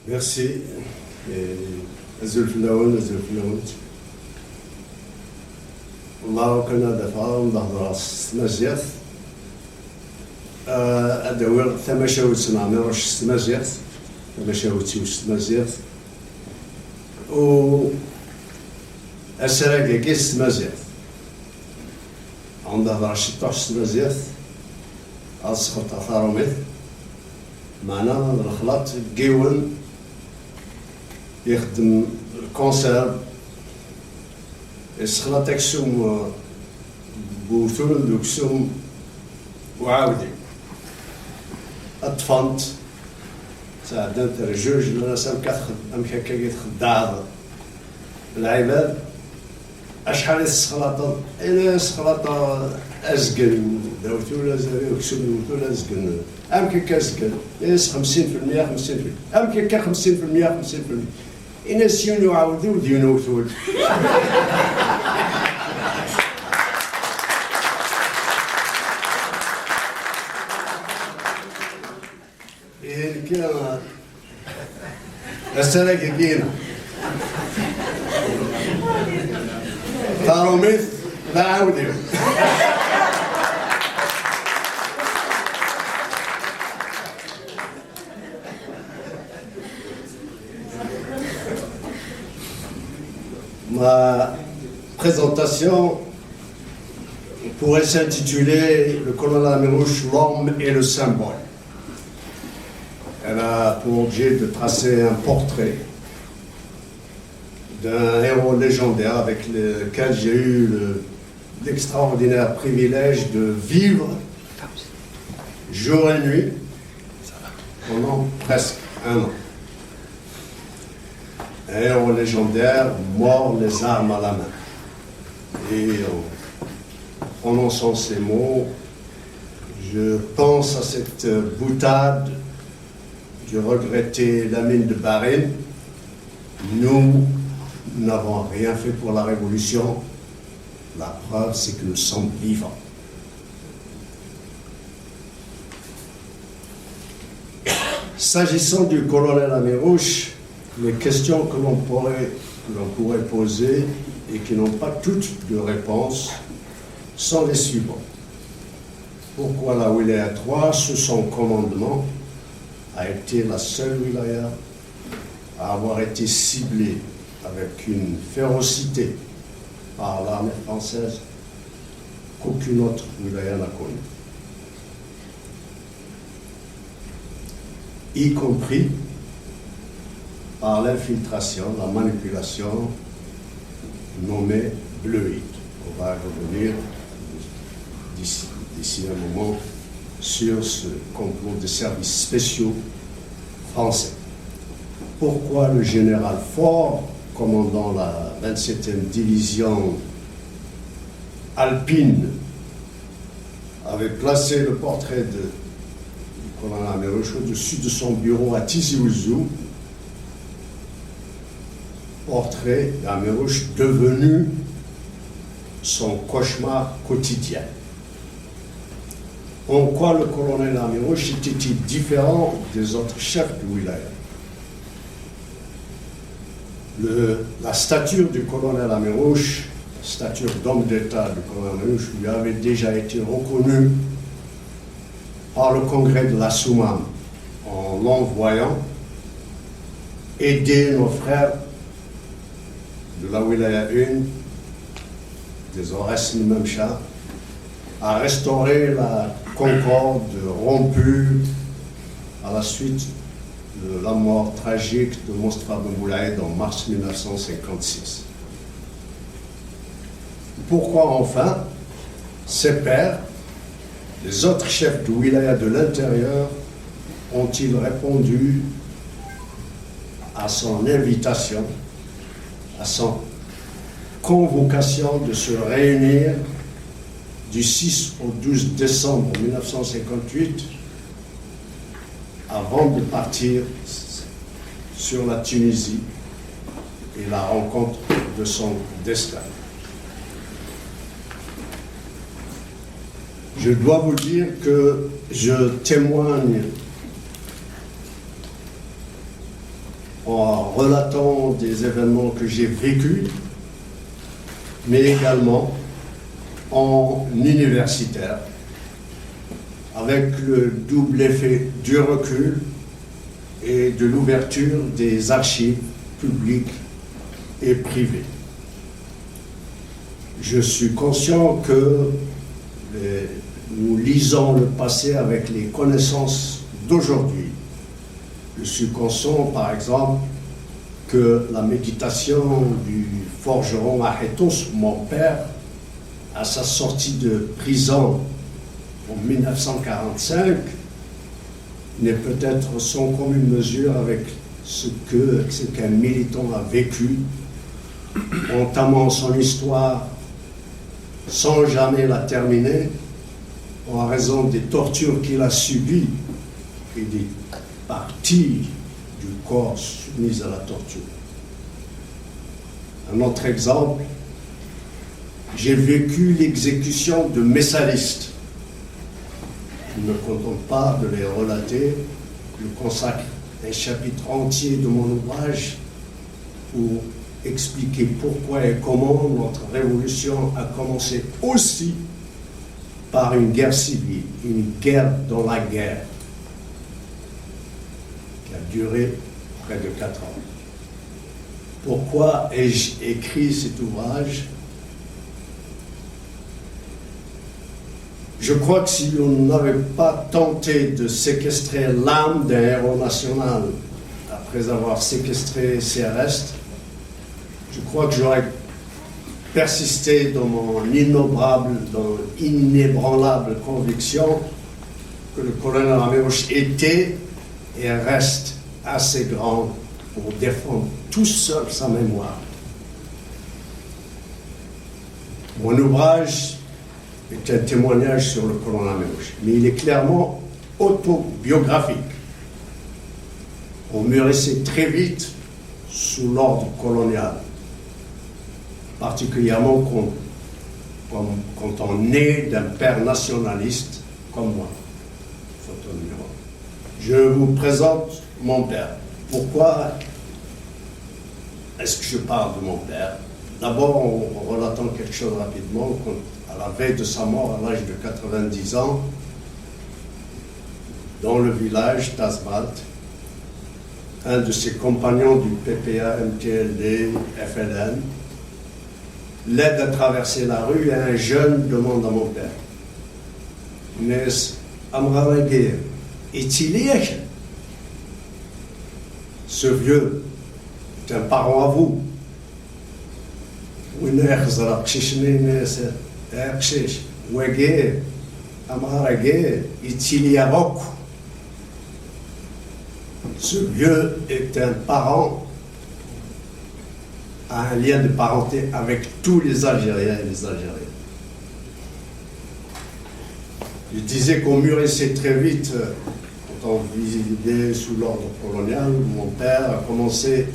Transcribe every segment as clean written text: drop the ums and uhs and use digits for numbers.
Merci. أزول في الأول الله كنا دفعا نهضر ستمازيغ أدوير ثماشاوت سنعمي روش ستمازيغ ثماشاوتي ستمازيغ و أسراقي كي ستمازيغ عند هضر شطوح ستمازيغ أسخط أثاروميث معنا الخلاط كيون يخدم الكونسيرف يسخلاط اكسوم بوثول دوكسوم وعاودي الطفنت ساعدنا ترجوج لنا أم هكا خداع العباد أشحال السخلاطة إلا السخلاطة أزقن دوثول أزقن وكسوم دوثول أزقن أم كيكا أزقن يس 50% 50% أم كيكا 50% 50% إن سيون يعاودوا دينو ثول إيه كده السنة كينا تاروميث لا عودي Ma présentation pourrait s'intituler Le colonel Amirouche, l'homme et le symbole. Elle a pour objet de tracer un portrait d'un héros légendaire avec lequel j'ai eu l'extraordinaire privilège de vivre jour et nuit pendant presque un an. Un héros légendaire, mort les armes à la main. Et en prononçant ces mots, je pense à cette boutade du regretté Lamine de Barine. Nous n'avons rien fait pour la Révolution. La preuve, c'est que nous sommes vivants. S'agissant du colonel Amirouche, les questions que l'on pourrait poser et qui n'ont pas toutes de réponse sont les suivantes. Pourquoi la wilaya 3, sous son commandement, a été la seule wilaya à avoir été ciblée avec une férocité par l'armée française qu'aucune autre wilaya n'a connue, y compris par l'infiltration, la manipulation nommée bleuite. On va revenir d'ici un moment sur ce complot de services spéciaux français. Pourquoi le général Faure, commandant la 27e division alpine, avait placé le portrait du colonel Amirouche au-dessus de son bureau à Tizi Ouzou, portrait d'Amirouche devenu son cauchemar quotidien. En quoi le colonel Amirouche était-il différent des autres chefs de wilaya? La stature du colonel Amirouche, stature d'homme d'État du colonel Amirouche, lui avait déjà été reconnue par le congrès de la Soumam en l'envoyant aider nos frères de la wilaya 1, des Ores Nimamcha, à restaurer la concorde rompue à la suite de la mort tragique de Mostafa Ben Boulaïd en mars 1956. Pourquoi enfin ses pairs, les autres chefs de wilaya de l'intérieur, ont-ils répondu à son invitation, à son convocation de se réunir du 6 au 12 décembre 1958 avant de partir sur la Tunisie et la rencontre de son destin. Je dois vous dire que je témoigne en relatant des événements que j'ai vécus, mais également en universitaire, avec le double effet du recul et de l'ouverture des archives publiques et privées. Je suis conscient que nous lisons le passé avec les connaissances d'aujourd'hui. Je suis conscient, par exemple, que la méditation du forgeron Ahétous, mon père, à sa sortie de prison en 1945, n'est peut-être sans commune mesure avec ce qu'un militant a vécu, entamant son histoire sans jamais la terminer, en raison des tortures qu'il a subies et des parties du corps soumises à la torture. Un autre exemple, j'ai vécu l'exécution de messalistes. Je ne me contente pas de les relater, je consacre un chapitre entier de mon ouvrage pour expliquer pourquoi et comment notre révolution a commencé aussi par une guerre civile, une guerre dans la guerre, qui a duré près de 4 ans. Pourquoi ai-je écrit cet ouvrage? Je crois que si on n'avait pas tenté de séquestrer l'âme d'un héros national après avoir séquestré ses restes, je crois que j'aurais persisté dans mon inébranlable conviction que le colonel Amérouche était et reste assez grand pour défendre tout seul sa mémoire. Mon ouvrage est un témoignage sur le colonel Amérouche, mais il est clairement autobiographique. On mûrissait très vite sous l'ordre colonial, particulièrement quand on est d'un père nationaliste comme moi. Photo numéro 1. Je vous présente mon père. Pourquoi est-ce que je parle de mon père? D'abord, en relatant quelque chose rapidement, à la veille de sa mort, à l'âge de 90 ans, dans le village Tazmalt, un de ses compagnons du PPA, MTLD, FLN, l'aide à traverser la rue et un jeune demande à mon père: Nes Amraragé, est-il lié? Ce vieux est un parent à vous. Ce vieux est un parent, a un lien de parenté avec tous les Algériens et les Algériennes. Je disais qu'on mûrissait très vite quand on vivait sous l'ordre colonial. Mon père a commencé,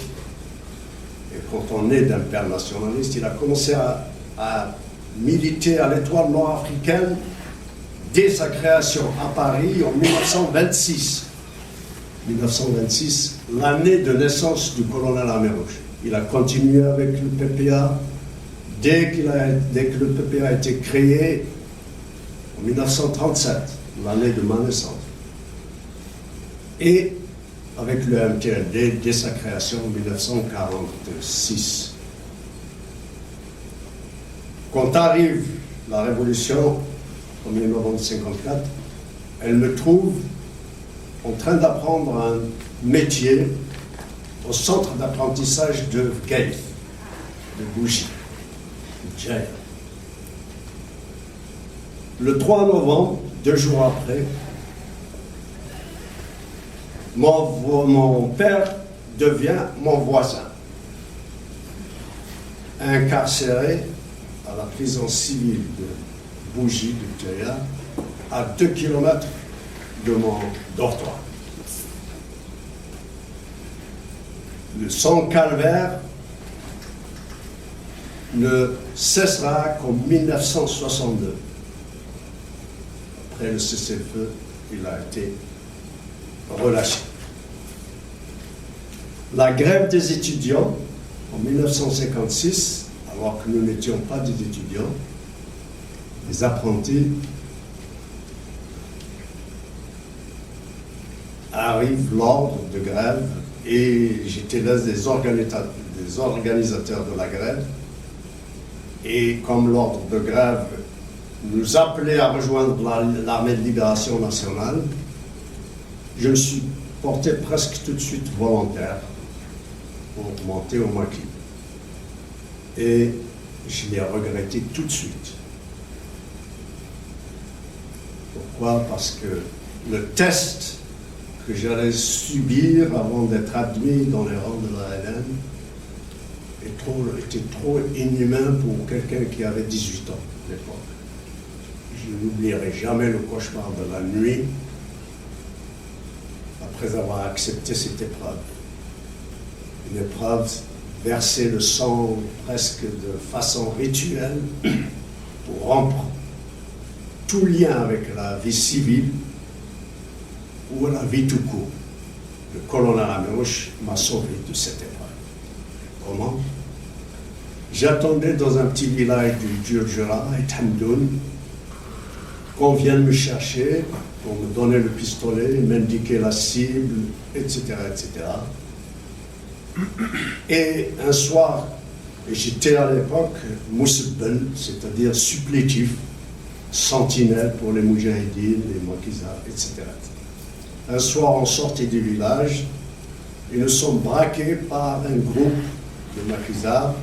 et quand on est d'un père nationaliste, il a commencé à militer à l'Étoile nord-africaine dès sa création à Paris en 1926. 1926, l'année de naissance du colonel Amérouche. Il a continué avec le PPA dès que le PPA a été créé en 1937, l'année de ma naissance. Et avec le MTLD dès sa création en 1946. Quand arrive la Révolution, en 1954, elle me trouve en train d'apprendre un métier au centre d'apprentissage de Gaïf, de Bougie, de Djaïa. Le 3 novembre, 2 jours après, mon père devient mon voisin, incarcéré à la prison civile de Bougie, de Djaïa, à 2 kilomètres de mon dortoir. Le sang calvaire ne cessera qu'en 1962. Après le cessez-le-feu, il a été relâché. La grève des étudiants en 1956, alors que nous n'étions pas des étudiants, des apprentis, arrive l'ordre de grève et j'étais l'un des organisateurs de la grève. Et comme l'ordre de grève nous appelait à rejoindre l'armée de libération nationale, je me suis porté presque tout de suite volontaire pour monter au maquis. Et je l'ai regretté tout de suite. Pourquoi? Parce que le test que j'allais subir avant d'être admis dans les rangs de l'ALN était trop inhumain pour quelqu'un qui avait 18 ans à l'époque. Je n'oublierai jamais le cauchemar de la nuit après avoir accepté cette épreuve. Une épreuve verser le sang presque de façon rituelle pour rompre tout lien avec la vie civile ou la vie tout court. Le colonel Amrouche m'a sauvé de cette épreuve. Comment? J'attendais dans un petit village du Djurdjura, à Thamdoun, qu'on vienne me chercher pour me donner le pistolet, m'indiquer la cible, etc., etc. Et un soir, j'étais à l'époque Moussebel, c'est-à-dire supplétif, sentinelle pour les Moudjahidines, les Maquisards, etc. Un soir, on sortait du village et nous sommes braqués par un groupe de Maquisards,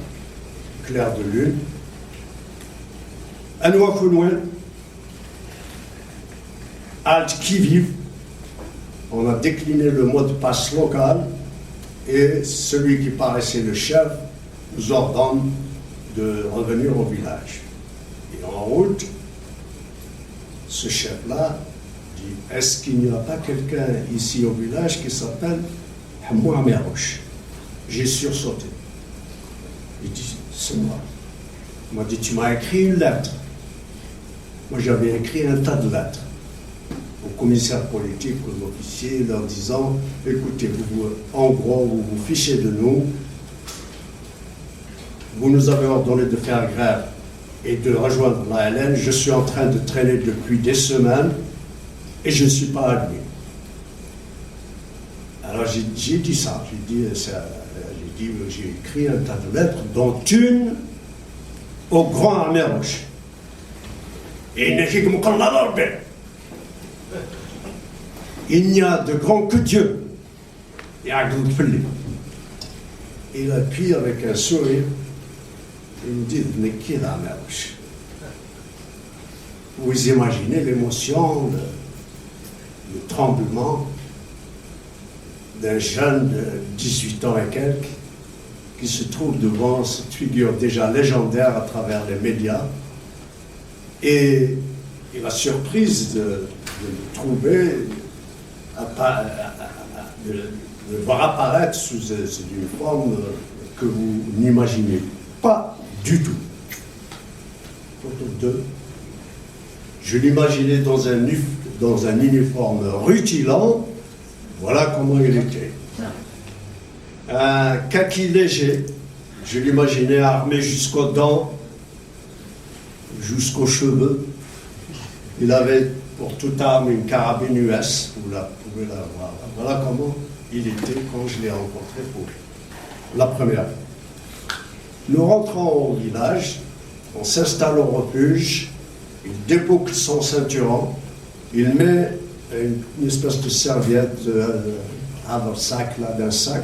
clair de lune. À Nouakchott, halte qui vive. On a décliné le mot de passe local et celui qui paraissait le chef nous ordonne de revenir au village. Et en route, ce chef-là dit: est-ce qu'il n'y a pas quelqu'un ici au village qui s'appelle Hamou Amerouche? J'ai sursauté. Il dit: c'est moi. Il m'a dit: tu m'as écrit une lettre. Moi, j'avais écrit un tas de lettres aux commissaires politiques, aux officiers, leur disant: écoutez, en gros, vous vous fichez de nous, vous nous avez ordonné de faire grève et de rejoindre l'ALN, je suis en train de traîner depuis des semaines et je ne suis pas admis. Alors j'ai dit ça, j'ai écrit un tas de lettres, dont une au grand Amerouche. Et il n'y a de grand que Dieu. Et il appuie avec un sourire. Il me dit: vous imaginez l'émotion, le tremblement d'un jeune de 18 ans et quelques qui se trouve devant cette figure déjà légendaire à travers les médias. Et la surprise de me trouver, de voir apparaître sous une forme que vous n'imaginez pas du tout. Photo 2. Je l'imaginais dans un uniforme rutilant. Voilà comment il était. Un kaki léger. Je l'imaginais armé jusqu'aux dents, jusqu'aux cheveux. Il avait pour toute arme une carabine US. Vous pouvez la voir. Voilà comment il était quand je l'ai rencontré pour la première fois. Nous rentrons au village, on s'installe au refuge, il déboucle son ceinturon, il met une espèce de serviette haversac, là, d'un sac,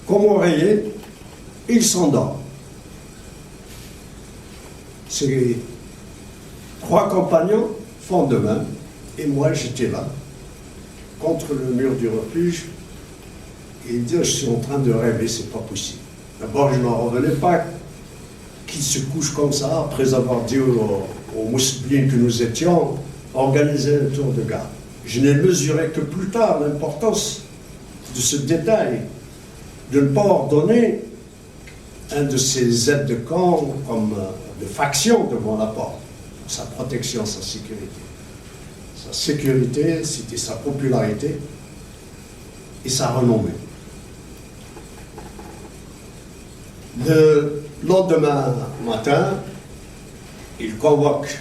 comme oreiller, il s'endort. Ses 3 compagnons font de même, et moi j'étais là, contre le mur du refuge, et il dit: je suis en train de rêver, c'est pas possible. D'abord, je n'en revenais pas qu'il se couche comme ça, après avoir dit aux mousselines que nous étions, organiser un tour de garde. Je n'ai mesuré que plus tard l'importance de ce détail, de ne pas ordonner un de ces aides de camp comme de faction devant la porte, pour sa protection, sa sécurité. Sa sécurité, c'était sa popularité et sa renommée. Le lendemain matin, il convoque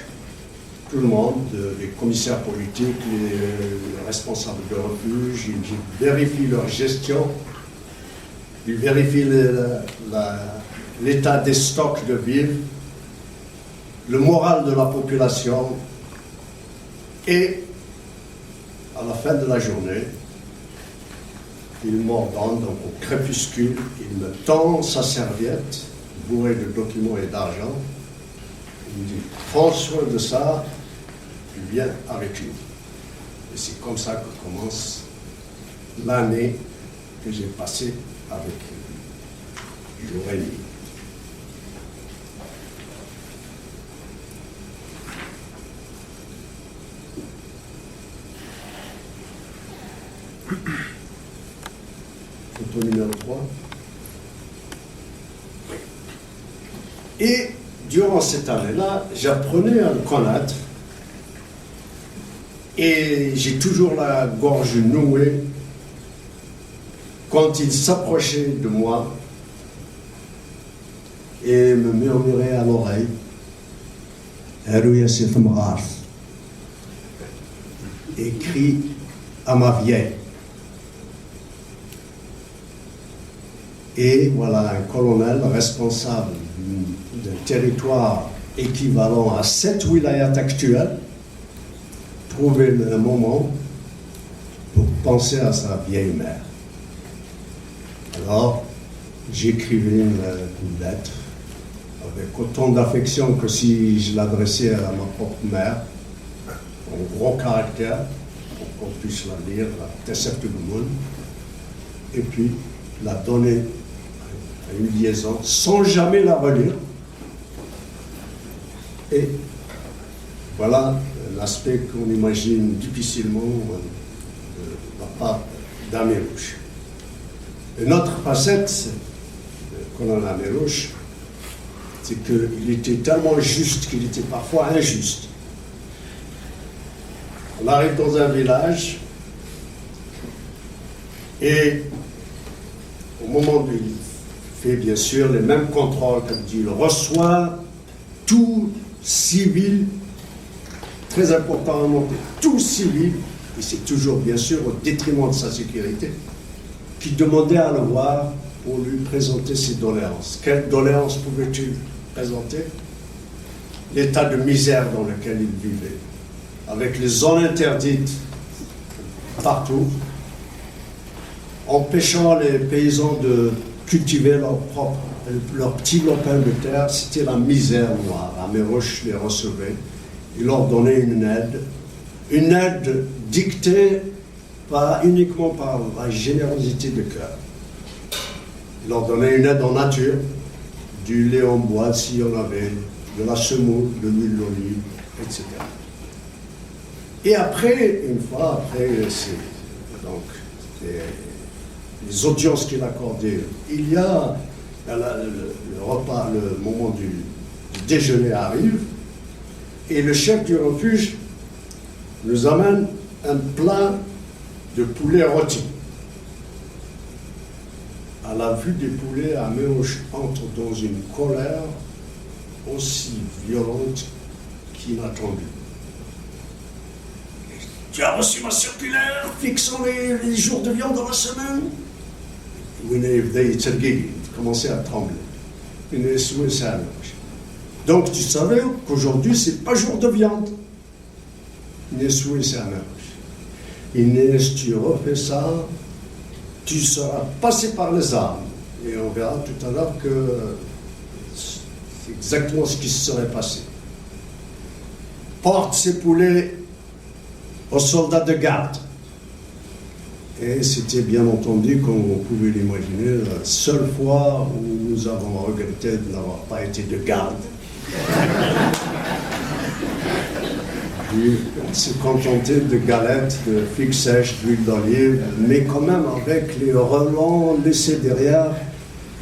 tout le monde, les commissaires politiques, les responsables de refuge, il vérifie leur gestion, il vérifie l'état des stocks de vivres, le moral de la population, et à la fin de la journée, il m'ordonne, donc au crépuscule, il me tend sa serviette bourrée de documents et d'argent. Il me dit, prends soin de ça, tu viens avec nous. Et c'est comme ça que commence l'année que j'ai passée avec lui, jour et nuit. Photo numéro 3. Et durant cette année-là, j'apprenais à le connaître et j'ai toujours la gorge nouée quand il s'approchait de moi et me murmurait à l'oreille écrit à ma vieille. Et voilà un colonel responsable d'un territoire équivalent à 7 wilayats actuels trouver un moment pour penser à sa vieille mère. Alors, j'écrivais une lettre avec autant d'affection que si je l'adressais à ma propre mère, en gros caractère, pour qu'on puisse la lire, la Tessef du monde, et puis la donner à une liaison sans jamais la relire. Et voilà l'aspect qu'on imagine difficilement de la part d'Amérouche. Une autre facette de colonel Amérouche, c'est qu'il était tellement juste qu'il était parfois injuste. On arrive dans un village et au moment où il fait bien sûr les mêmes contrôles, comme dit, il reçoit tout civil, très important à noter, tout civil, et c'est toujours bien sûr au détriment de sa sécurité, qui demandait à le voir pour lui présenter ses doléances. Quelles doléances pouvait-il présenter? L'état de misère dans lequel il vivait, avec les zones interdites partout, empêchant les paysans de cultiver leur petit lopin de terre. C'était la misère noire. Amérouche les recevait, il leur donnait une aide dictée uniquement par la générosité de cœur. Il leur donnait une aide en nature, du lait en bois s'il y en avait, de la semoule, de l'huile d'olive, etc. Et après, une fois après, les audiences qu'il accordait, il y a le repas, le moment du déjeuner arrive, et le chef du refuge nous amène un plat de poulet rôti. À la vue des poulets, Amérouche entre dans une colère aussi violente qu'inattendue. Tu as reçu ma circulaire fixant les jours de viande dans la semaine? Il commençait à trembler. Donc tu savais qu'aujourd'hui c'est pas jour de viande. Inès, tu refais ça, tu seras passé par les armes. Et on verra tout à l'heure que c'est exactement ce qui se serait passé. Porte ces poulets aux soldats de garde. Et c'était bien entendu, comme on pouvait l'imaginer, la seule fois où nous avons regretté de n'avoir pas été de garde. On s'est contenté de galettes, de figues sèches, d'huile d'olive, mais quand même avec les relents laissés derrière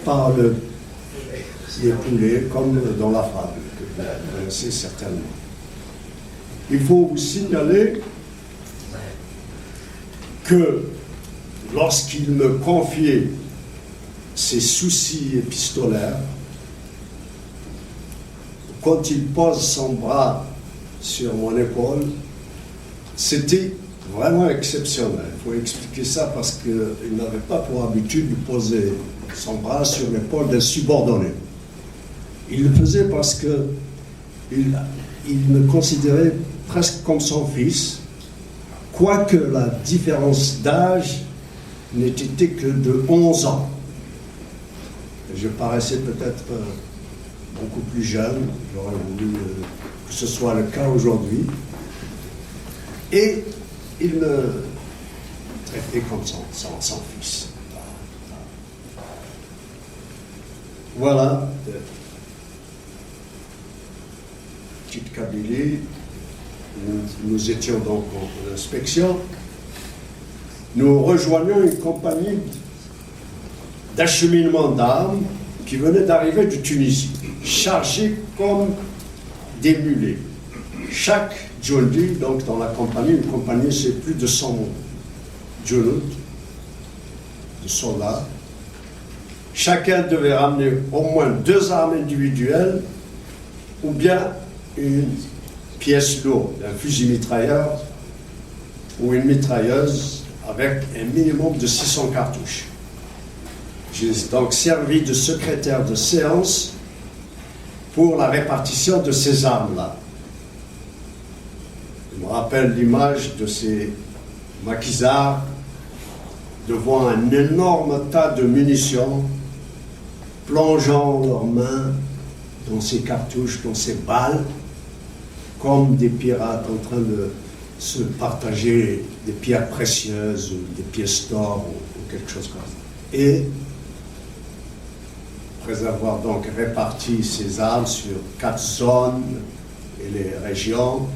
par les poulets, comme dans la fable, que vous connaissez certainement. Il faut vous signaler que lorsqu'il me confiait ses soucis épistolaires, quand il pose son bras sur mon épaule, c'était vraiment exceptionnel. Il faut expliquer ça parce qu'il n'avait pas pour habitude de poser son bras sur l'épaule d'un subordonné. Il le faisait parce qu'il me considérait presque comme son fils, quoique la différence d'âge n'était que de 11 ans. Je paraissais peut-être beaucoup plus jeune, j'aurais voulu que ce soit le cas aujourd'hui. Et il me traitait comme son fils. Voilà, petite Kabylie, nous étions donc en inspection. Nous rejoignions une compagnie d'acheminement d'armes qui venait d'arriver de Tunisie, chargée comme des mulets. Chaque Djoldi, donc dans la compagnie, une compagnie c'est plus de 100 Djoloud, de soldats. Chacun devait ramener au moins 2 armes individuelles ou bien une pièce lourde, un fusil mitrailleur ou une mitrailleuse avec un minimum de 600 cartouches. J'ai donc servi de secrétaire de séance pour la répartition de ces armes-là. Je me rappelle l'image de ces maquisards devant un énorme tas de munitions, plongeant leurs mains dans ces cartouches, dans ces balles, comme des pirates en train de se partager des pierres précieuses, ou des pièces d'or, ou quelque chose comme ça. Et après avoir donc réparti ces armes sur 4 zones et les régions,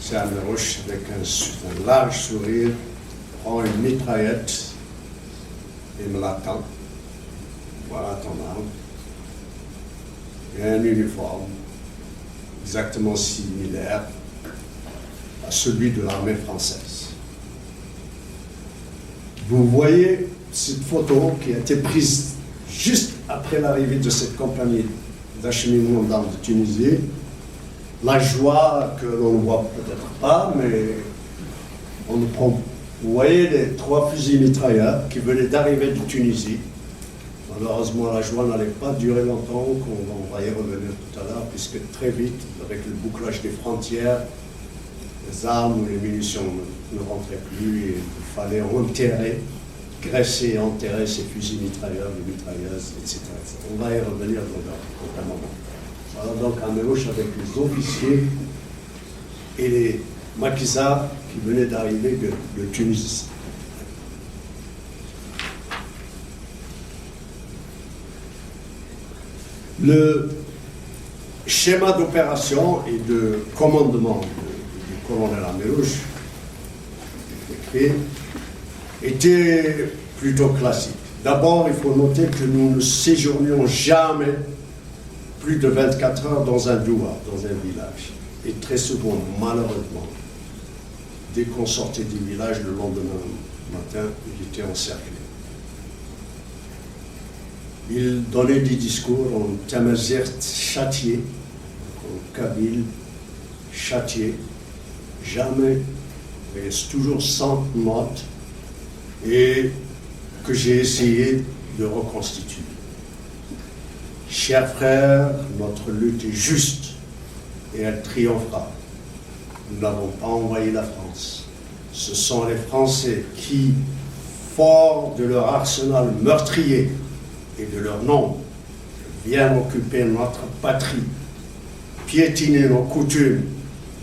Sam Larouche, avec un large sourire, prend une mitraillette et me l'attend. Voilà ton arme. Et un uniforme exactement similaire à celui de l'armée française. Vous voyez cette photo qui a été prise juste après l'arrivée de cette compagnie d'acheminement d'armes de Tunisie. La joie que l'on ne voit peut-être pas, mais on prend. Vous voyez les 3 fusils mitrailleurs qui venaient d'arriver de Tunisie. Malheureusement, la joie n'allait pas durer longtemps, on va y revenir tout à l'heure, puisque très vite, avec le bouclage des frontières, les armes ou les munitions ne rentraient plus et il fallait enterrer, graisser et enterrer ces fusils mitrailleurs, les mitrailleuses, etc. On va y revenir dans un moment. Voilà donc un mélange avec les officiers et les maquisards qui venaient d'arriver de Tunisie. Le schéma d'opération et de commandement du colonel Amélouche était plutôt classique. D'abord, il faut noter que nous ne séjournions jamais plus de 24 heures dans un douar, dans un village. Et très souvent, malheureusement, dès qu'on sortait du village le lendemain matin, il était encerclé. Il donnait des discours en tamazight châtié, en kabyle châtié, jamais, mais toujours sans notes, et que j'ai essayé de reconstituer. Chers frères, notre lutte est juste et elle triomphera. Nous n'avons pas envahi la France. Ce sont les Français qui, forts de leur arsenal meurtrier et de leur nombre, viennent occuper notre patrie, piétiner nos coutumes,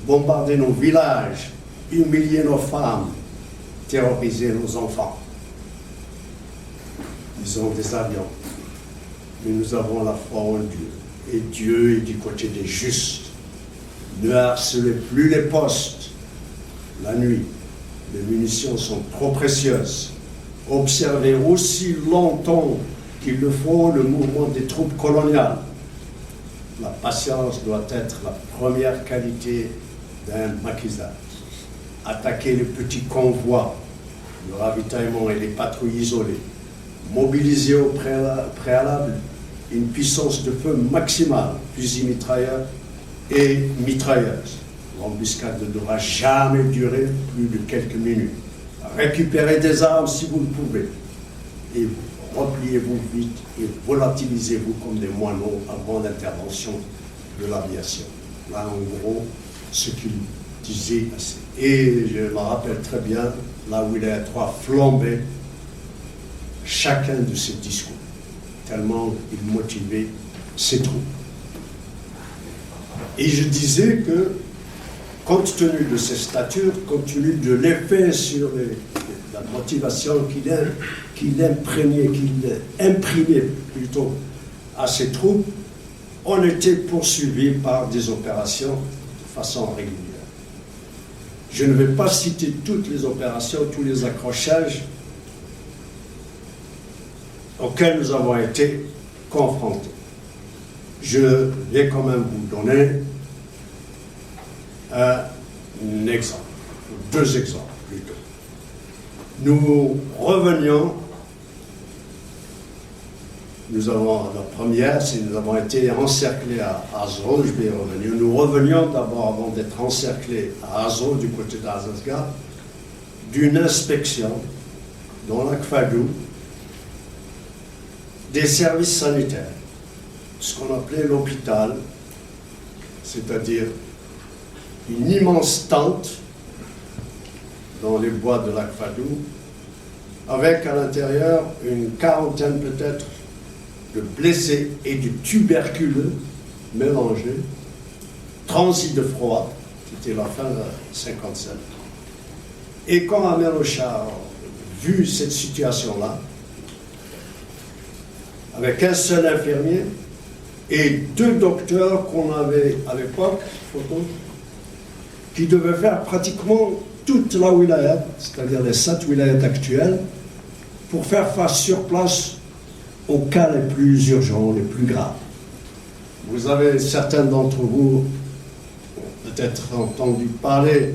bombarder nos villages, humilier nos femmes, terroriser nos enfants. Ils ont des avions, mais nous avons la foi en Dieu. Et Dieu est du côté des justes. Ne harcelez plus les postes la nuit. Les munitions sont trop précieuses. Observez aussi longtemps qu'il le faut le mouvement des troupes coloniales. La patience doit être la première qualité d'un maquisard. Attaquez les petits convois, le ravitaillement et les patrouilles isolées. mobilisé au préalable une puissance de feu maximale, fusil mitrailleur et mitrailleuse. L'embuscade ne devra jamais durer plus de quelques minutes. Récupérez des armes si vous le pouvez et repliez-vous vite et volatilisez-vous comme des moineaux avant l'intervention de l'aviation. Là, en gros, ce qu'il disait. Et je me rappelle très bien, là où il a trois flambé chacun de ses discours, tellement il motivait ses troupes. Et je disais que, compte tenu de ses statures, compte tenu de l'effet sur la motivation qu'il imprimait plutôt à ses troupes, on était poursuivi par des opérations de façon régulière. Je ne vais pas citer toutes les opérations, tous les accrochages auxquels nous avons été confrontés. Je vais quand même vous donner un exemple, deux exemples plutôt. Nous revenions, la première, c'est nous avons été encerclés à Azro, je vais y revenir. Nous revenions d'abord, avant d'être encerclés à Azro, du côté d'Azazga, d'une inspection dans l'Akfadou des services sanitaires, ce qu'on appelait l'hôpital, c'est-à-dire une immense tente dans les bois de l'Akfadou, avec à l'intérieur une quarantaine peut-être de blessés et de tuberculeux mélangés, transis de froid, c'était la fin de 1957. Et quand Ahmed Ochar a vu cette situation-là, avec un seul infirmier et deux docteurs qu'on avait à l'époque, qui devaient faire pratiquement toute la wilaya, c'est-à-dire les 7 wilayats actuelles, pour faire face sur place aux cas les plus urgents, les plus graves. Vous avez, certains d'entre vous, peut-être entendu parler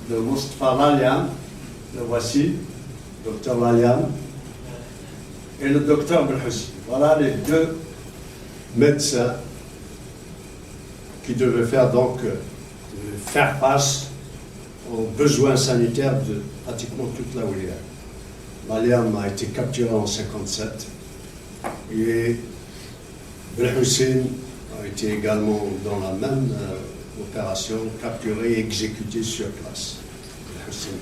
de Mustafa Lalian, le voici, docteur Lalian, et le docteur Belhoussi. Voilà les deux médecins qui devaient faire faire face aux besoins sanitaires de pratiquement toute la wilaya. Lalian a été capturé en 1957 et Belhoussin a été également dans la même opération, capturé et exécuté sur place. Belhoussin,